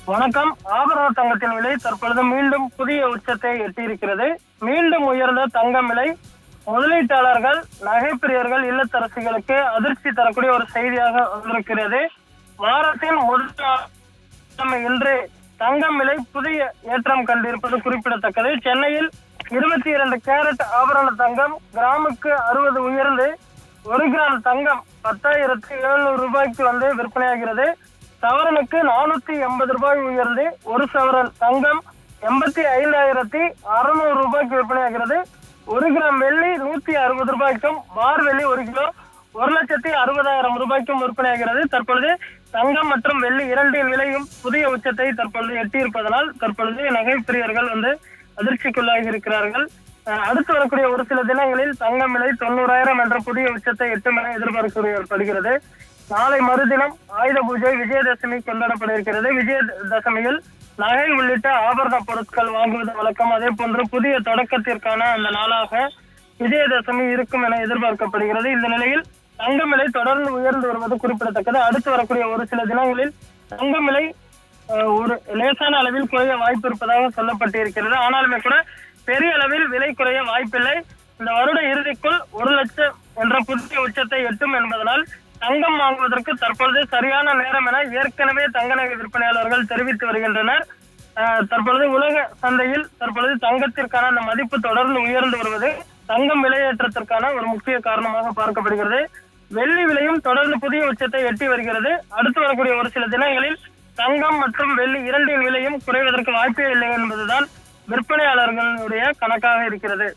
வணக்கம். ஆபரண தங்கத்தின் விலை தற்பொழுது மீண்டும் புதிய உச்சத்தை எட்டியிருக்கிறது. மீண்டும் உயர்ந்த தங்கம் விலை முதலீட்டாளர்கள், நகைப்பிரியர்கள், இல்லத்தரசிகளுக்கு அதிர்ச்சி தரக்கூடிய ஒரு செய்தியாக வந்திருக்கிறது. வாரத்தின் முதல் இன்று தங்கம் விலை புதிய ஏற்றம் கண்டிருப்பது குறிப்பிடத்தக்கது. சென்னையில் 22 கேரட் ஆபரண தங்கம் கிராமுக்கு 60 உயர்ந்து 1 கிராம் தங்கம் 10,700 ரூபாய்க்கு விற்பனையாகிறது. சவரனுக்கு 480 ரூபாய் உயர்ந்து 1 சவரன் தங்கம் 85,600 ரூபாய்க்கு விற்பனையாகிறது. 1 கிராம் வெள்ளி 160 ரூபாய்க்கும், பார் வெள்ளி 1 கிலோ 1,60,000 ரூபாய்க்கும் விற்பனையாகிறது. தற்பொழுது தங்கம் மற்றும் வெள்ளி இரண்டின் விலையும் புதிய உச்சத்தை தற்பொழுது எட்டியிருப்பதனால் தற்பொழுது நகைப்பிரியர்கள் அதிர்ச்சிக்குள்ளாகி இருக்கிறார்கள். அடுத்து வரக்கூடிய ஒரு சில தினங்களில் தங்கம் விலை 90,000 என்ற புதிய உச்சத்தை எட்டும் என எதிர்பார்க்கப்படுகிறது. நாளை மறுதினம் ஆயுத பூஜை, விஜயதசமி கொண்டாடப்பட இருக்கிறது. விஜயதசமியில் நகை உள்ளிட்ட ஆபரண பொருட்கள் வாங்குவது வழக்கம். அதே போன்று புதிய தொடக்கத்திற்கான அந்த நாளாக விஜயதசமி இருக்கும் என எதிர்பார்க்கப்படுகிறது. இந்த நிலையில் தங்கம் விலை தொடர்ந்து உயர்ந்து வருவது குறிப்பிடத்தக்கது. அடுத்து வரக்கூடிய ஒரு சில தினங்களில் தங்கம் விலை ஒரு லேசான அளவில் குறைய வாய்ப்பு இருப்பதாக சொல்லப்பட்டிருக்கிறது. ஆனாலுமே கூட பெரிய அளவில் விலை குறைய வாய்ப்பில்லை. இந்த வருட இறுதிக்குள் 1 லட்சம் என்ற புதிய உச்சத்தை எட்டும் என்பதனால் தங்கம் வாங்குவதற்கு தற்பொழுது சரியான நேரம் என ஏற்கனவே தங்க நகை விற்பனையாளர்கள் தெரிவித்து வருகின்றனர். தற்பொழுது உலக சந்தையில் தற்பொழுது தங்கத்திற்கான அந்த மதிப்பு தொடர்ந்து உயர்ந்து வருவது தங்கம் விலையேற்றத்திற்கான ஒரு முக்கிய காரணமாக பார்க்கப்படுகிறது. வெள்ளி விலையும் தொடர்ந்து புதிய உச்சத்தை எட்டி வருகிறது. அடுத்து வரக்கூடிய ஒரு சில தினங்களில் தங்கம் மற்றும் வெள்ளி இரண்டின் விலையும் குறைவதற்கு வாய்ப்பே இல்லை என்பதுதான் விற்பனையாளர்களுடைய கணக்காக இருக்கிறது.